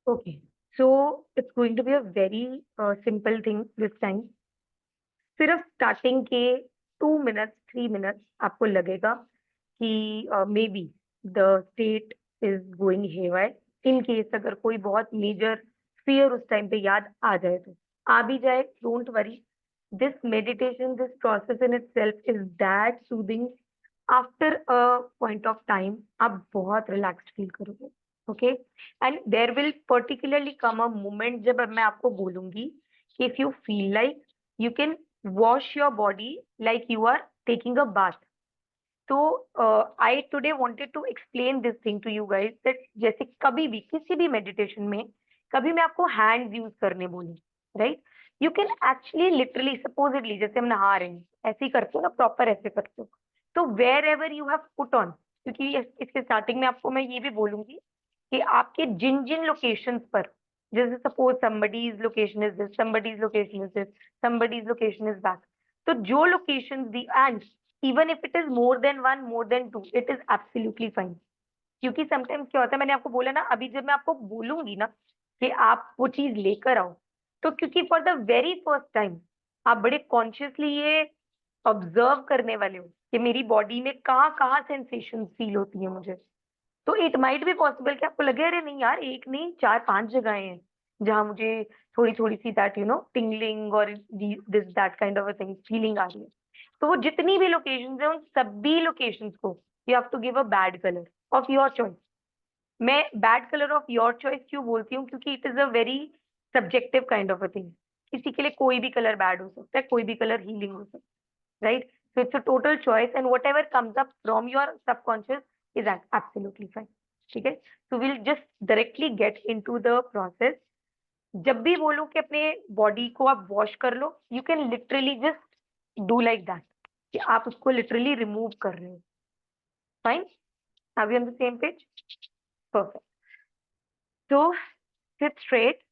Okay, so it's going to be a very simple thing this time. सिर्फ starting के 2 minutes 3 minutes आपको लगेगा कि maybe the state is going heavy, in case अगर कोई बहुत मेजर फियर उस टाइम पे याद आ जाए तो आ भी जाए, don't worry. This meditation, this process in itself is that soothing. After a point of time आप बहुत रिलैक्स्ड फील करोगे. Okay, and there will particularly come a moment जब अब मैं आपको बोलूंगी कि if you feel like you can wash your body like you are taking a bath. So I today wanted to explain this thing to you guys that जैसे कभी भी किसी भी मेडिटेशन में कभी मैं आपको हैंड्स यूज करने बोली, right, you can actually literally supposedly जैसे हम नहा रहे हैं ऐसे ही करते हो ना, प्रॉपर ऐसे करते हो. तो wherever you have put on, क्योंकि इसके स्टार्टिंग में आपको मैं ये भी बोलूंगी कि आपके जिन जिन लोकेशंस पर, जैसे suppose somebody's location is this, somebody's location is this, somebody's location is that. तो जो locations the, and even if it is more than one, more than two, it is absolutely fine. क्योंकि sometimes क्या होता है, मैंने आपको बोला ना अभी जब मैं आपको बोलूंगी ना कि आप वो चीज लेकर आओ, तो क्योंकि for the very first time आप बड़े कॉन्शियसली ये ऑब्जर्व करने वाले हो कि मेरी बॉडी में कहाँ कहाँ सेंसेशन फील होती है मुझे. तो इट माइट बी पॉसिबल कि आपको लगे अरे नहीं यार, एक नहीं 4-5 जगहें हैं जहां मुझे थोड़ी थोड़ी सी दैट टिंगलिंग और this that kind of a thing feeling आ रही है. तो वो जितनी भी लोकेशंस हैं उन सभी लोकेशंस को you have to give a bad colour of your choice. मैं bad colour of your choice क्यों बोलती हूँ, क्योंकि it is a very subjective kind of a thing. किसी के लिए कोई भी कलर बैड हो सकता है, कोई भी कलर हीलिंग हो सकता है, right? So it's a total choice, and whatever comes up from your subconscious is absolutely fine. ठीक है, so we'll just directly get into the process. जब भी बोलूं कि अपने बॉडी को आप वॉश कर लो, you can literally just do like that, कि आप उसको लिटरली रिमूव कर रहे हो. Fine, are we on the same page? Perfect. तो sit straight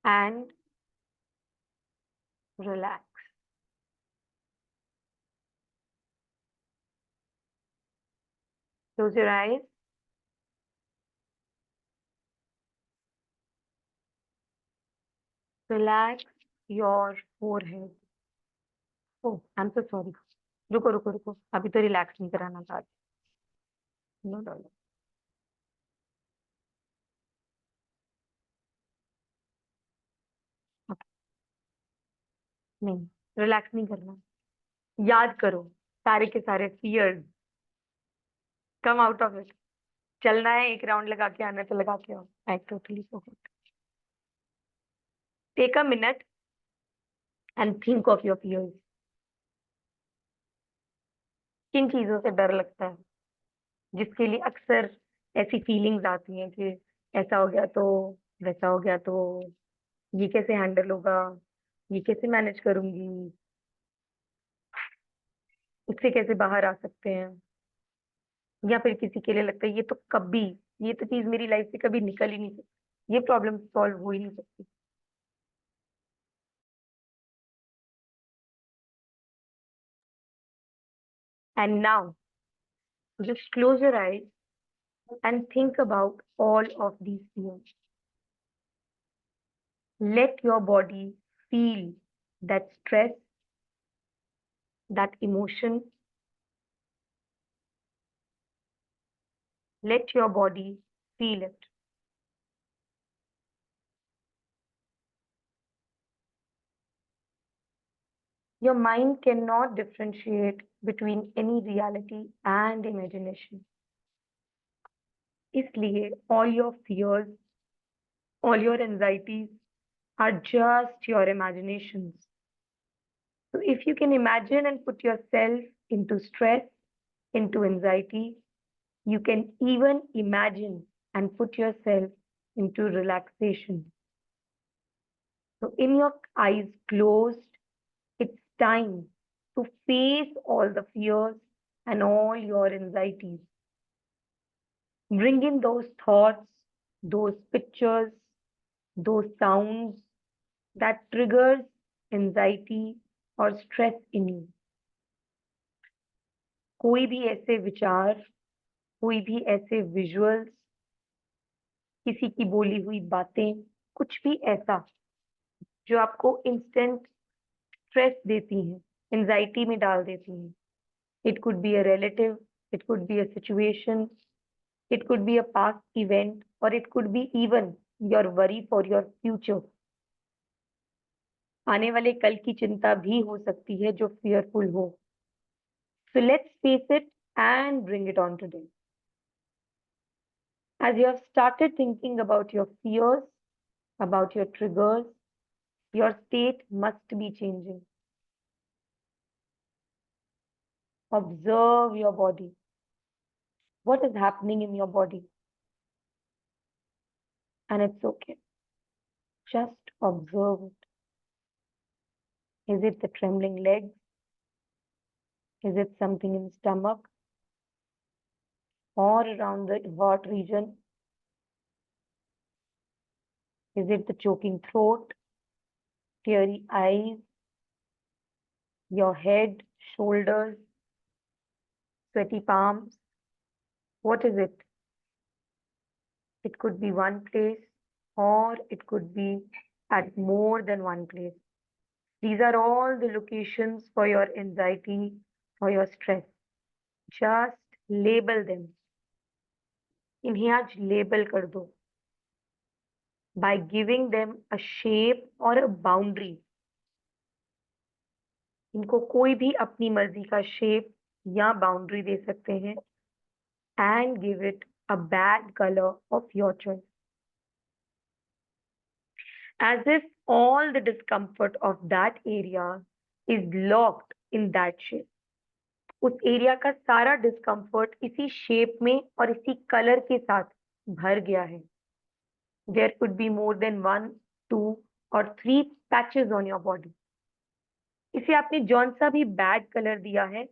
and relax. Close your eyes. Relax your forehead. Oh, I'm so sorry. रुको रुको रुको, अभी तो रिलैक्स नहीं कराना था. No dollar. नहीं, रिलैक्स नहीं करना. याद करो सारे के सारे fears, come out of it. चलना है, एक राउंड लगा के आना, तो लगा के आओ. I totally forgot. Take a minute and think of your fears. किन चीजों से डर लगता है जिसके लिए अक्सर ऐसी फीलिंग्स आती हैं कि ऐसा हो गया तो, वैसा हो गया तो, ये कैसे हैंडल होगा, ये कैसे मैनेज करूंगी, इससे कैसे बाहर आ सकते हैं. या फिर किसी के लिए लगता है ये तो कभी, ये तो चीज मेरी लाइफ से कभी निकल ही नहीं सकती, ये प्रॉब्लम सॉल्व हो ही नहीं सकती. And now just close your eyes and think about all of these fears. Let your body feel that stress, that emotion. Let your body feel it. Your mind cannot differentiate between any reality and imagination. इसलिए all your fears, all your anxieties are just your imaginations. So if you can imagine and put yourself into stress, into anxiety, you can even imagine and put yourself into relaxation. So, in your eyes closed, it's time to face all the fears and all your anxieties. Bring in those thoughts, those pictures, those sounds that triggers anxiety or stress in you. कोई भी ऐसे विचार, कोई भी ऐसे visuals, किसी की बोली हुई बातें, कुछ भी ऐसा जो आपको इंस्टेंट स्ट्रेस देती हैं, एंजाइटी में डाल देती हैं. It could be a relative, it could be a situation, it could be a past event, और it could be even your worry for your future. आने वाले कल की चिंता भी हो सकती है जो फियरफुल हो. So let's face it and bring it on today. As you have started thinking about your fears, about your triggers, your state must be changing. Observe your body. What is happening in your body? And it's okay. Just observe it. Is it the trembling legs? Is it something in the stomach or around the heart region? Is it the choking throat, teary eyes, your head, shoulders, sweaty palms? What is it? It could be one place or it could be at more than one place. These are all the locations for your anxiety, for your stress. Just label them. इन्हें आज label कर दो. By giving them a shape or a boundary. इनको कोई भी अपनी मर्जी का शेप या बाउंड्री दे सकते हैं. And give it a bad color of your choice. As if all the discomfort of that area is locked in that shape. उस एरिया का सारा डिस्कम्फर्ट इसी शेप में और इसी कलर के साथ भर गया है. There could be more than 1, 2 or 3 patches on your body. इसे आपने जौन सा भी बैड कलर दिया है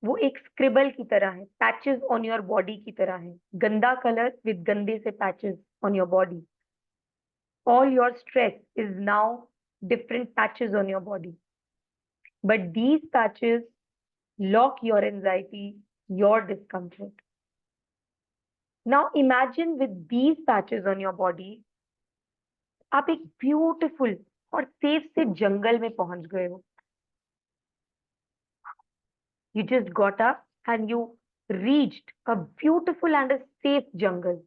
वो एक स्क्रिबल की तरह है, पैचेस ऑन योर बॉडी की तरह है. गंदा कलर विद गंदे से patches on your body. All your stress is now different patches on your body. But these patches lock your anxiety, your discomfort. Now imagine with these patches on your body, आप एक beautiful और safe से जंगल में पहुंच गए हो. You just got up and you reached a beautiful and a safe jungle.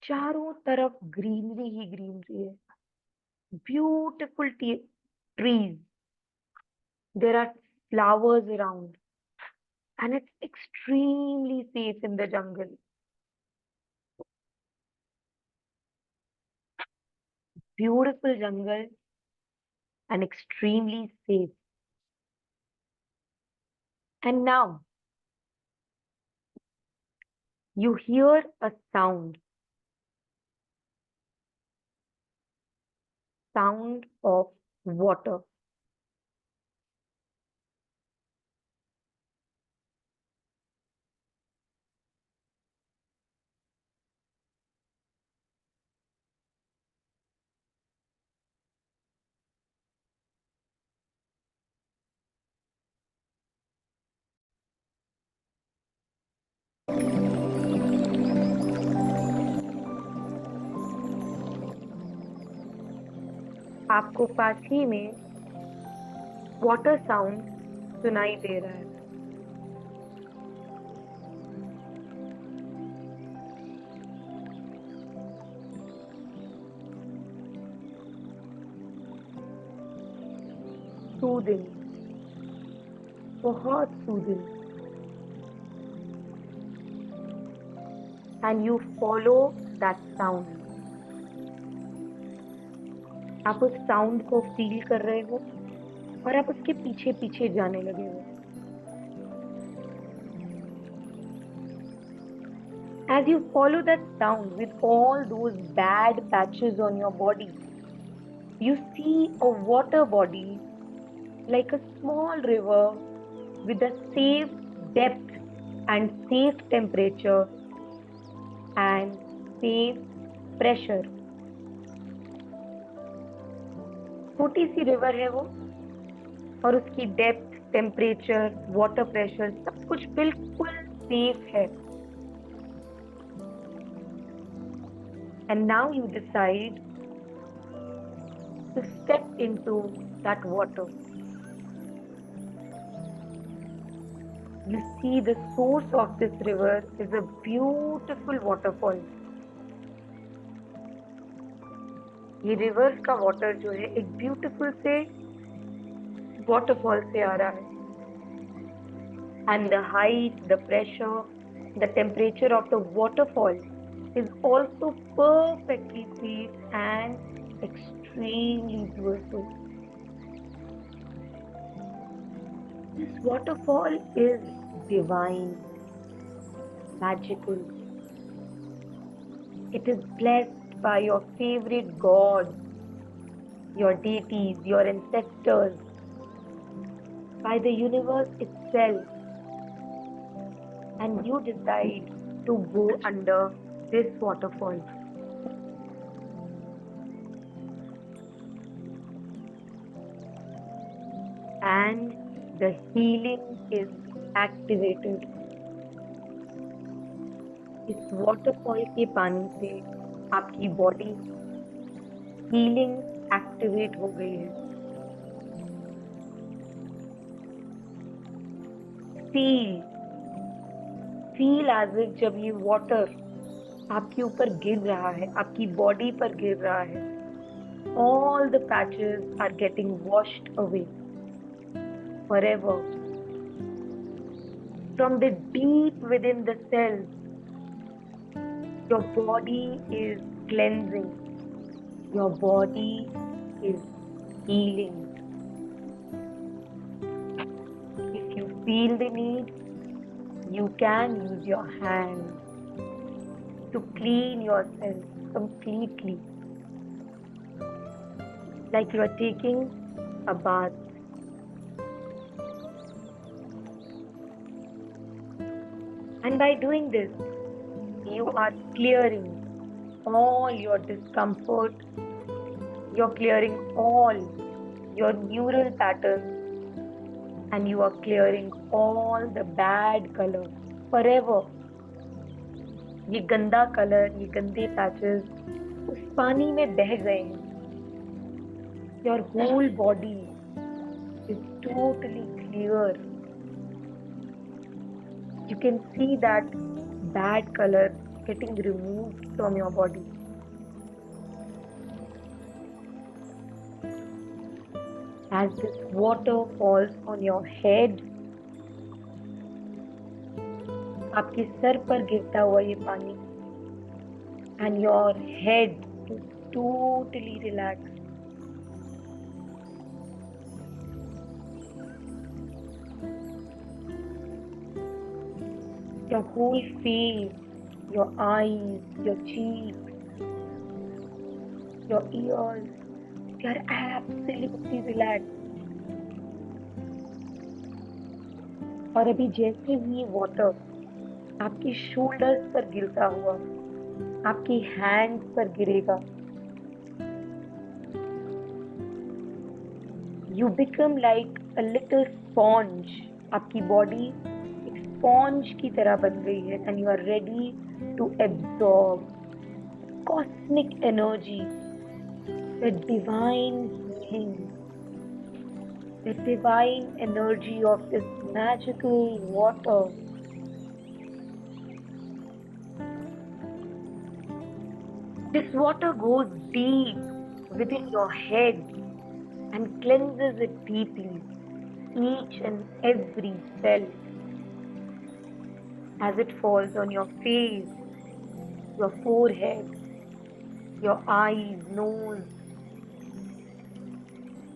चारों तरफ ग्रीनरी ही ग्रीनरी है. Beautiful trees. There are flowers around. And it's extremely safe in the jungle. Beautiful jungle and extremely safe. And now you hear a sound of water. आपको पास ही में water sound सुनाई दे रहा है. Soothing, बहुत soothing. And you follow that sound. आप उस sound को feel कर रहे हो और आप उसके पीछे पीछे जाने लगे हो. As you follow that sound with all those bad patches on your body, you see a water body like a small river with a safe depth and safe temperature and safe pressure. छोटी सी river है वो और उसकी depth temperature, water pressure, सब कुछ बिल्कुल safe है. And now you decide to step into that water. You see the source of this river is a beautiful waterfall. ये रिवर्स का वाटर जो है एक ब्यूटीफुल से waterfall से आ रहा है. And the height, the pressure, the temperature of the waterfall is also perfectly safe and extremely beautiful. This waterfall is divine, magical. It is blessed by your favorite gods, your deities, your ancestors, by the universe itself. And you decide to go under this waterfall. And the healing is activated. इस waterfall के पानी से आपकी body healing activate हो गई है. Feel as if जब ये water आपके ऊपर गिर रहा है, आपकी body पर गिर रहा है, all the patches are getting washed away forever. From the deep within the cells, your body is cleansing. Your body is healing. If you feel the need, you can use your hands to clean yourself completely, like you are taking a bath. And by doing this, you are clearing all your discomfort, you're clearing all your neural patterns, and you are clearing all the bad color forever. ये गंदा colour, ये गंदे patches उस पानी में बह गए हैं. Your whole body is totally clear. You can see that bad color getting removed from your body. As this water falls on your head, आपके सर पर गिरता हुआ ये पानी, and your head is totally relaxed. Your whole face, your eyes, your cheeks, your ears, they are absolutely relaxed. और अभी जैसे ही water आपकी शोल्डर्स पर गिरता हुआ आपकी हैंड्स पर गिरेगा, you become like a little sponge. आपकी बॉडी एक स्पॉन्ज की तरह बन गई है, and you are ready to absorb cosmic energy, the divine healing, the divine energy of this magical water. This water goes deep within your head and cleanses it deeply, each and every cell, as it falls on your face, your forehead, your eyes, nose.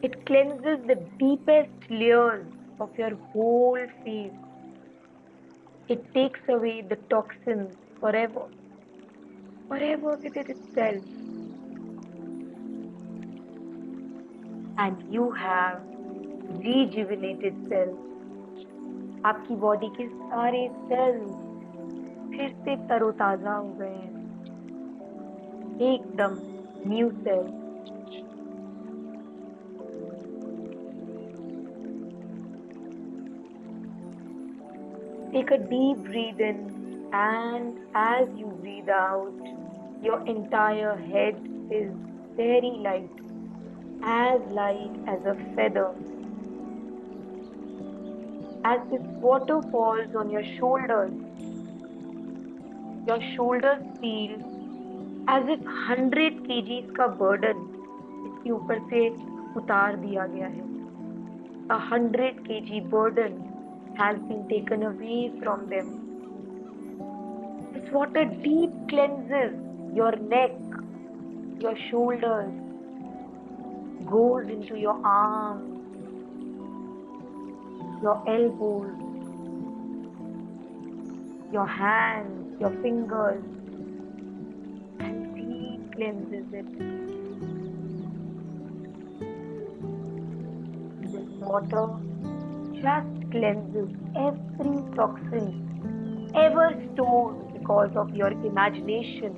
It cleanses the deepest layers of your whole face. It takes away the toxins forever, forever within itself. And you have rejuvenated cells. आपकी body के सारे sales फिर से तरोताजा हो गए हैं, एकदम new cell. Take a deep breath in, and as you breathe out, your entire head is very light as a feather. As this water falls on your shoulders feel as if 100 kgs का burden इसके ऊपर से उतार दिया गया है. 100 kg burden has been taken away from them. This water deep cleanses your neck, your shoulders, goes into your arms, your elbows, your hands, your fingers, and deep cleanses it. This water just cleanses every toxin ever stored because of your imagination.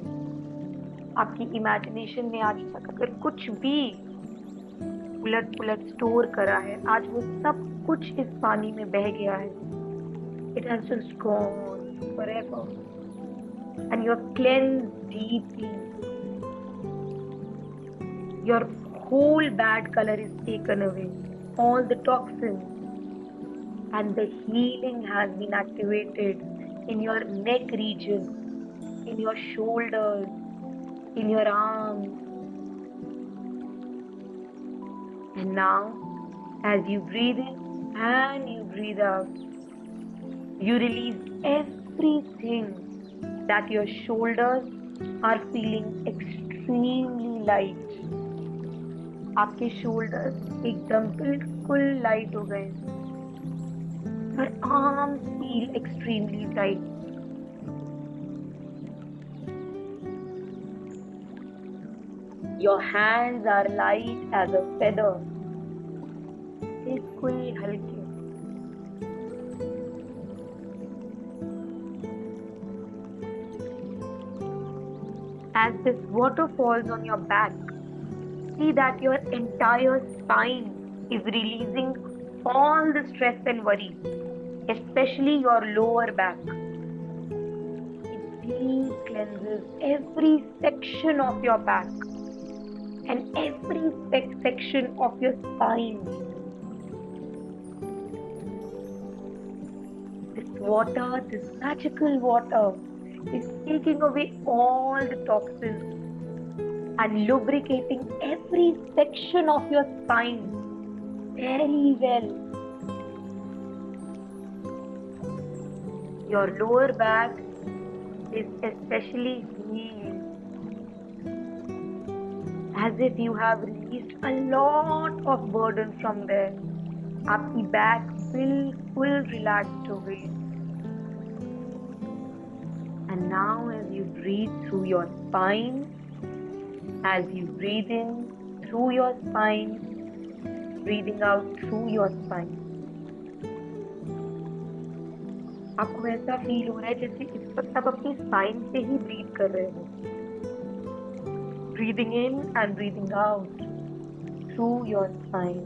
आपकी imagination ने आज तक अगर कुछ भी उलट पुलट store करा है, आज वो सब कुछ इस पानी में बह गया है. It has just gone forever, and you are cleansed deeply. Your whole bad color is taken away, all the toxins, and the healing has been activated in your neck region, in your shoulders, in your arms. And now, as you breathe in and you breathe out, you release everything that your shoulders are feeling extremely light. आपके shoulders एकदम बिल्कुल light हो गए. Your arms feel extremely light. Your hands are light as a feather. बिल्कुल हल्के. As this water falls on your back, see that your entire spine is releasing all the stress and worry, especially your lower back. It deep cleanses every section of your back and every section of your spine. This water, this magical water, is taking away all the toxins and lubricating every section of your spine very well. Your lower back is especially healed, as if you have released a lot of burden from there. आपकी back बिल्कुल relaxed हो गई. And now as you breathe through your spine, as you breathe in through your spine, breathing out through your spine, आपको ऐसा feel हो रहा है जैसे इस वक्त आप अपनी स्पाइन से ही ब्रीथ कर रहे हो. Breathing in and breathing out through your spine.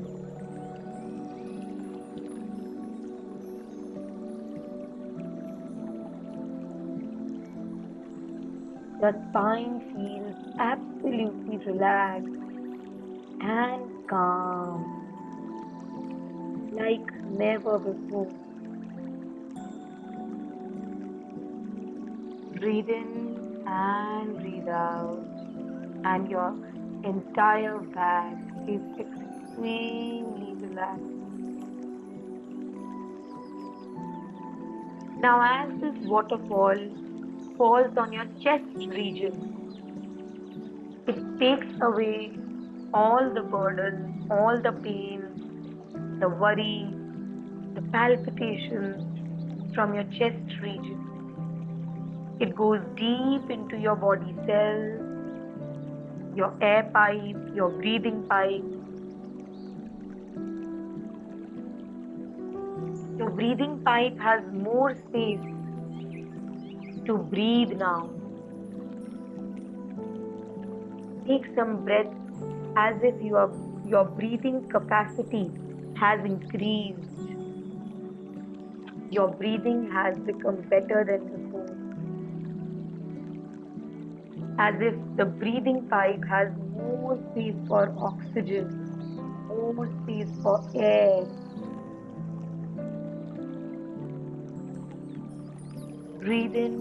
Your spine feels absolutely relaxed and calm, like never before. Breathe in and breathe out, and your entire back is extremely relaxed. Now, as this waterfall falls on your chest region, it takes away all the burden, all the pain, the worry, the palpitations from your chest region. It goes deep into your body cells, your air pipe, your breathing pipe. Your breathing pipe has more space to breathe now. Take some breaths as if your breathing capacity has increased. Your breathing has become better than before, as if the breathing pipe has more space for oxygen, more space for air. Breathe in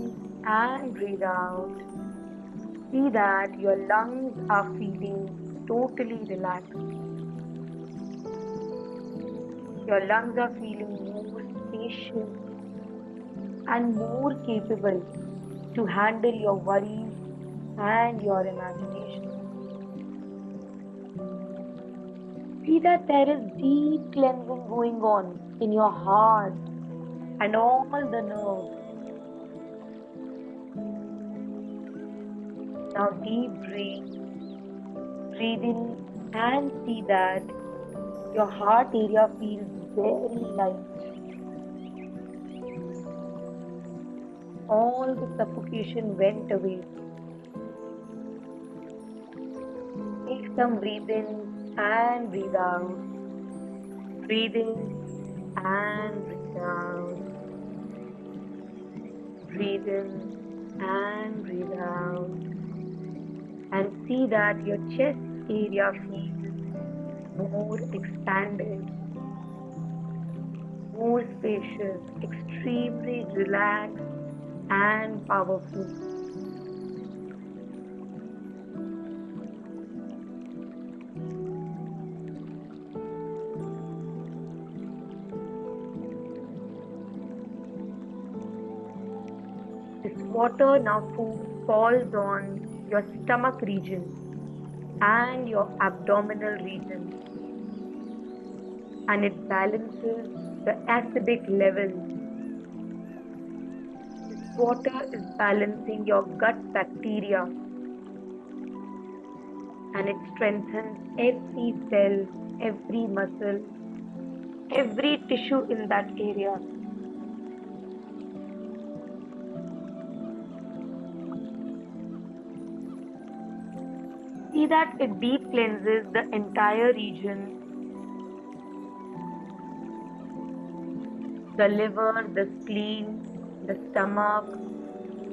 and breathe out. See that your lungs are feeling totally relaxed. Your lungs are feeling more spacious and more capable to handle your worries and your imagination. See that there is deep cleansing going on in your heart and all the nerves. Now deep breathe in and see that your heart area feels very light. All the suffocation went away. Take some breathe in and breathe out. Breathe in and breathe out. Breathe in and breathe out. And see that your chest area feels more expanded, more spacious, extremely relaxed and powerful. This water now falls on your stomach region and your abdominal region, and it balances the acidic level. This water is balancing your gut bacteria, and it strengthens every cell, every muscle, every tissue in that area. See that it deep cleanses the entire region, the liver, the spleen, the stomach,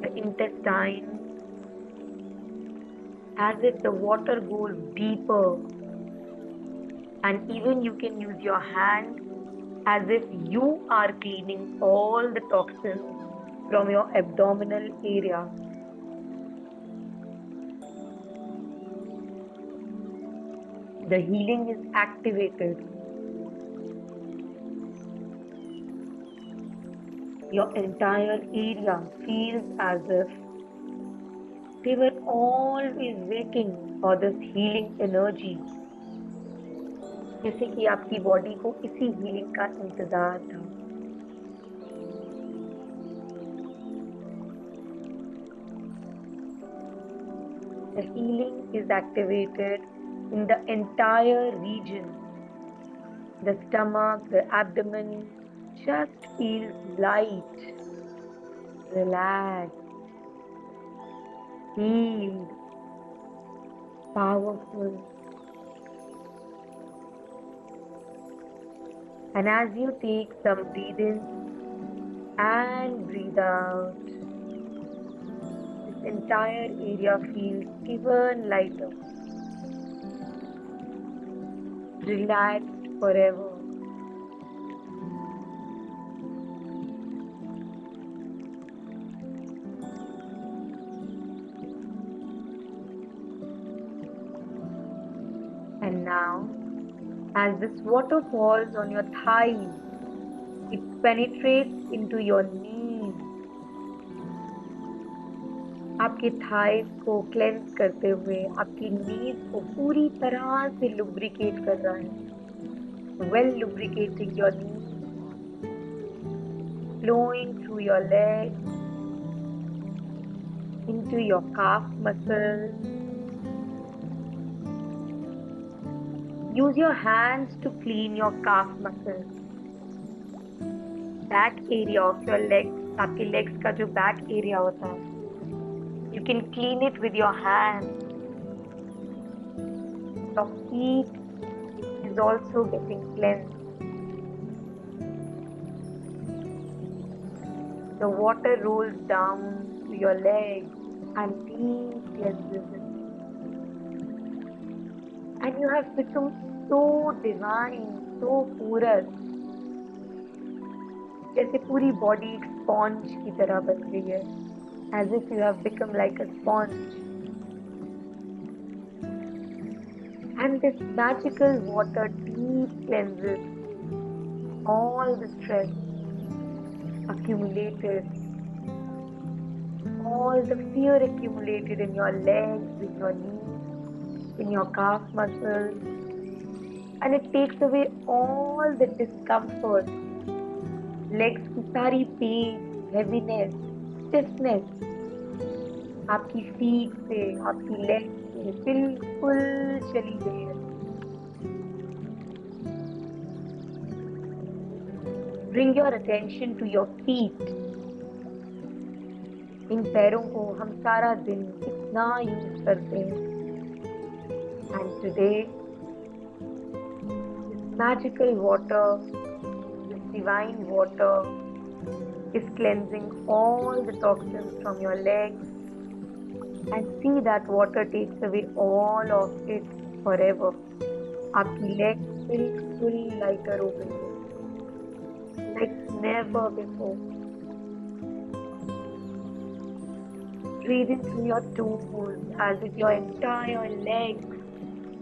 the intestine, as if the water goes deeper. And even you can use your hand as if you are cleaning all the toxins from your abdominal area. The healing is activated. Your entire area feels as if they were always waiting for this healing energy. जैसे कि आपकी body को इसी healing का इंतजार था. The healing is activated in the entire region. The stomach, the abdomen just feels light, relaxed, healed, powerful. And as you take some breathe in and breathe out, this entire area feels even lighter, relaxed forever. And now, as this water falls on your thighs, it penetrates into your knees. आपके thighs को cleanse करते हुए आपकी नीज को पूरी तरह से lubricate कर रहा है. Well lubricating your knees, flowing through your legs, into your calf muscles. Use your hands to clean your calf muscles. Back area of your legs, आपके legs का जो back area होता है, you can clean it with your hands. Your feet is also getting cleansed. The water rolls down to your legs and deep cleanses it. And you have become so divine, so पूरस, जैसे पूरी body एक sponge की तरह बन गई है, as if you have become like a sponge. And this magical water deep cleanses all the stress accumulated, all the fear accumulated in your legs, in your knees, in your calf muscles, and it takes away all the discomfort, legs की सारी pain, heaviness, stiffness, आपकी feet से, आपकी legs से बिल्कुल चली गई है. Bring your attention to your feet. इन पैरों को हम सारा दिन इतना यूज करते हैं. And today, this magical water, this divine water is cleansing all the toxins from your legs, and see that water takes away all of it forever. आपकी legs बिल्कुल lighter हो गई है, like never before. Breathing through your toes as if your entire legs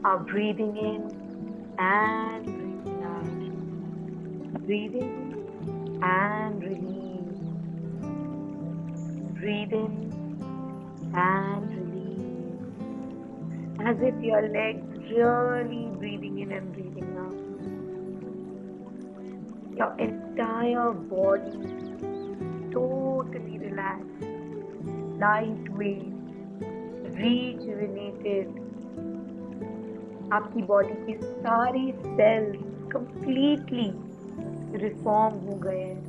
are breathing in and breathing out. Breathing and release. Breathe in and release. As if your legs really breathing in and breathing out. Your entire body totally relaxed, lightweight, rejuvenated. आपकी body की सारी sales completely reform हो गए हैं.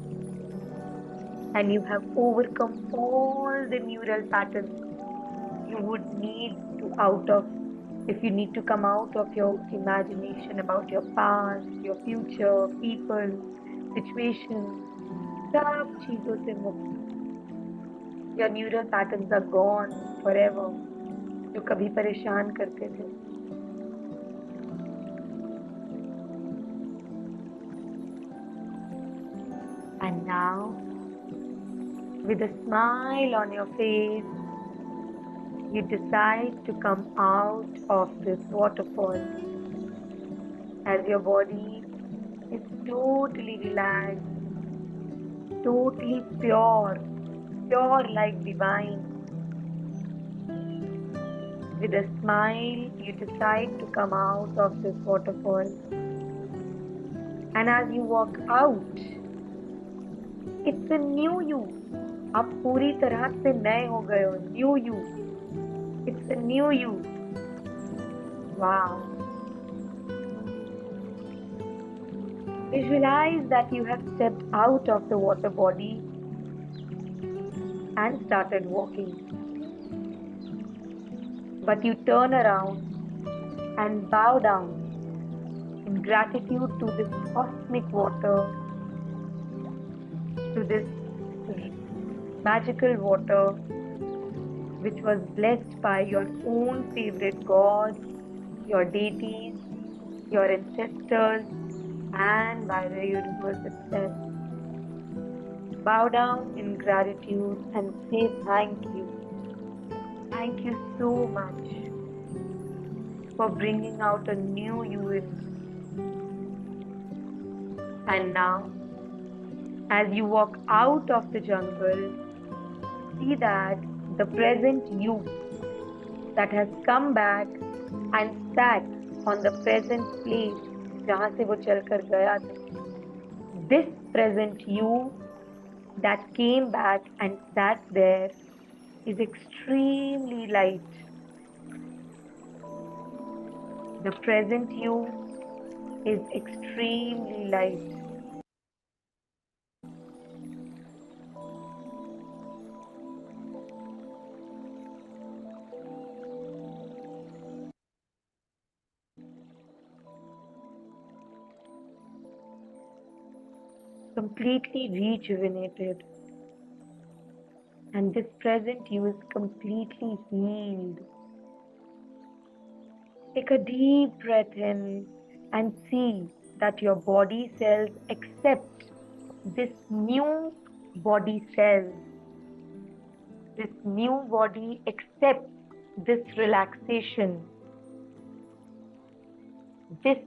And you have overcome all the neural patterns you would need to if you need to come out of your imagination about your past, your future, people, situations, सब चीजों से मुक्त. Your neural patterns are gone forever, जो कभी परेशान करते थे. And now, with a smile on your face, you decide to come out of this waterfall as your body is totally relaxed, totally pure, pure like divine. With a smile, you decide to come out of this waterfall. And as you walk out, it's a new you. आप पूरी तरह से नए हो गए हो. New you. It's a new you. Wow. Visualize that you have stepped out of the water body and started walking. But you turn around and bow down in gratitude to this cosmic water, to this magical water which was blessed by your own favorite gods, your deities, your ancestors, and by the universe itself. Bow down in gratitude and say thank you. Thank you so much for bringing out a new you in me. And now, as you walk out of the jungle, see that the present you that has come back and sat on the present place जहाँ से वो चलकर गया था. This present you that came back and sat there is extremely light. The present you is extremely light. Completely rejuvenated. And this present you is completely healed. Take a deep breath in and see that your body cells accept this new body cells. This new body accepts this relaxation, this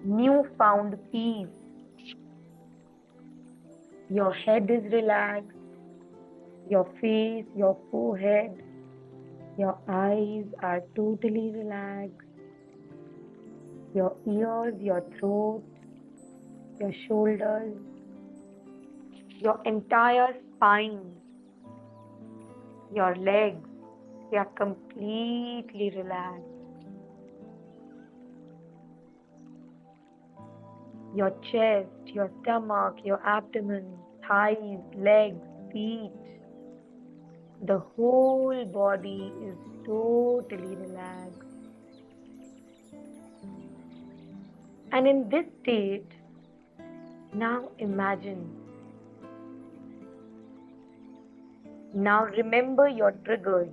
newfound peace. Your head is relaxed, your face, your forehead, your eyes are totally relaxed, your ears, your throat, your shoulders, your entire spine, your legs, they are completely relaxed. Your chest, your stomach, your abdomen, thighs, legs, feet, the whole body is totally relaxed. And in this state, now imagine. Now remember your triggers,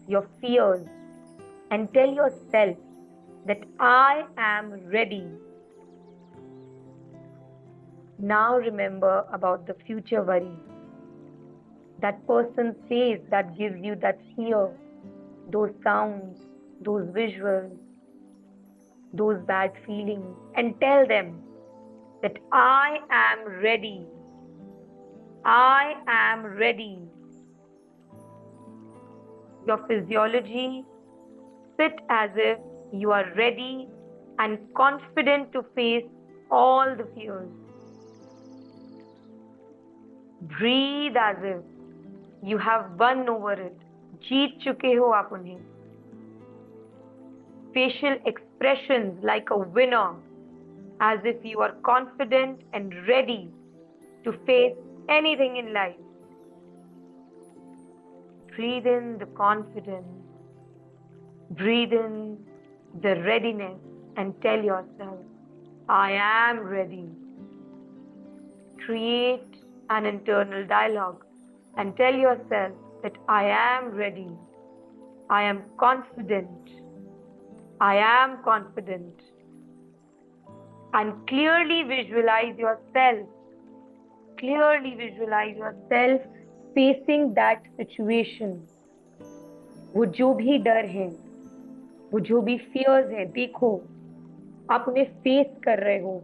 your fears, and tell yourself that I am ready. Now remember about the future worry. That person's face that gives you that fear, those sounds, those visuals, those bad feelings, and tell them that I am ready. I am ready. Your physiology, sit as if you are ready and confident to face all the fears. Breathe as if you have won over it. जीत चुके हो आप उन्हें. Facial expressions like a winner, as if you are confident and ready to face anything in life. Breathe in the confidence. Breathe in the readiness and tell yourself, I am ready. Create an internal dialogue and tell yourself that I am ready. I am confident. I am confident. And clearly visualize yourself. Clearly visualize yourself facing that situation. वो जो भी डर है, वो जो भी fears है, देखो आप उन्हें face कर रहे हो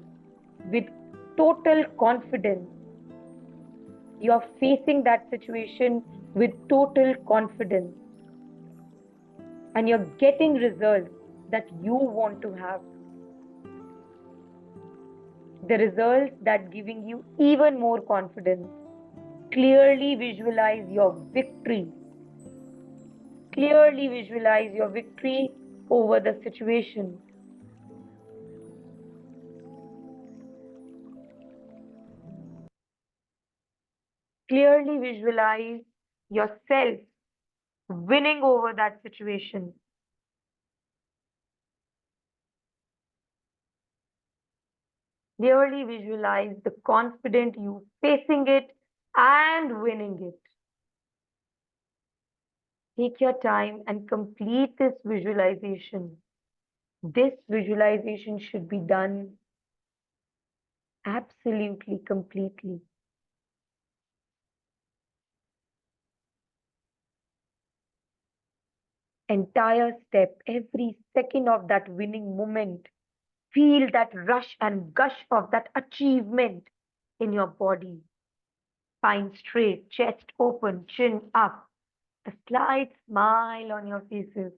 with total confidence. You are facing that situation with total confidence. And you're getting results that you want to have. The results that giving you even more confidence. Clearly visualize your victory. Clearly visualize your victory over the situation. Clearly visualize yourself winning over that situation. Clearly visualize the confident you facing it and winning it. Take your time and complete this visualization. This visualization should be done absolutely completely. Entire step, every second of that winning moment, feel that rush and gush of that achievement in your body. Spine straight, chest open, chin up, a slight smile on your faces,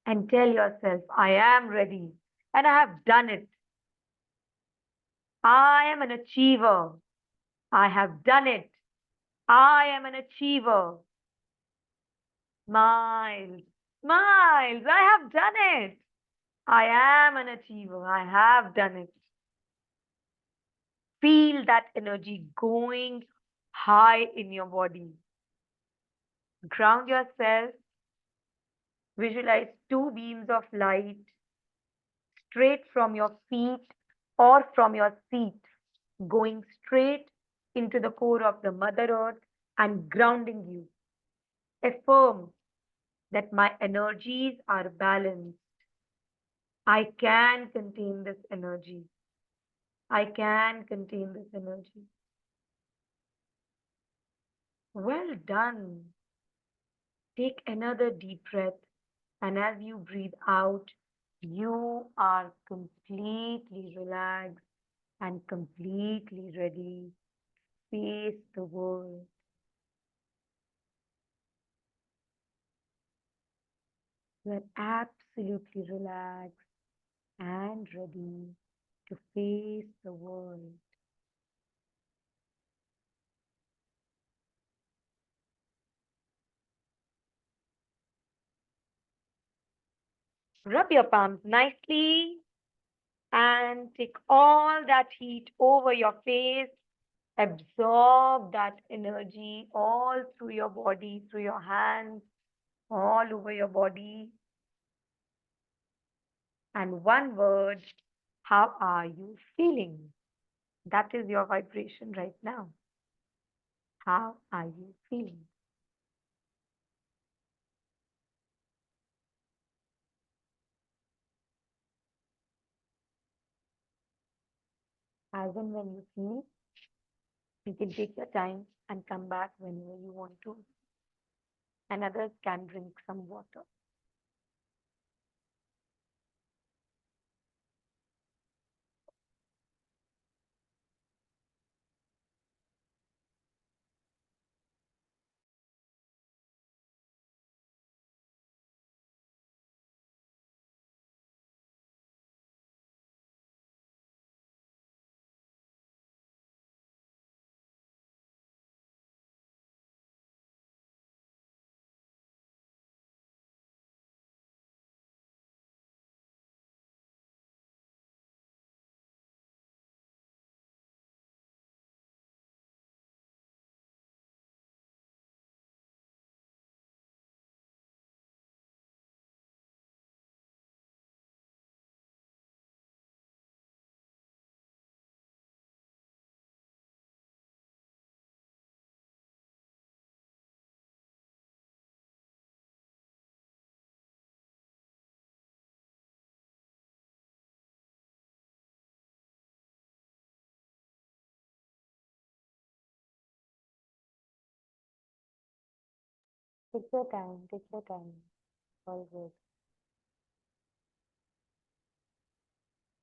and tell yourself, I am ready and I have done it. I am an achiever. I have done it. I am an achiever. Miles, Miles, I have done it. I am an achiever. I have done it. Feel that energy going high in your body. Ground yourself. Visualize two beams of light straight from your feet or from your seat, going straight into the core of the Mother Earth and grounding you. Affirm that my energies are balanced. I can contain this energy. I can contain this energy. Well done. Take another deep breath. And as you breathe out, you are completely relaxed and completely ready to face the world. You are absolutely relaxed and ready to face the world. Rub your palms nicely and take all that heat over your face. Absorb that energy all through your body, through your hands, all over your body. And one word, how are you feeling? That is your vibration right now. How are you feeling? As and when you feel, you can take your time and come back whenever you want to. And others can drink some water. Take your time, take your time. All good.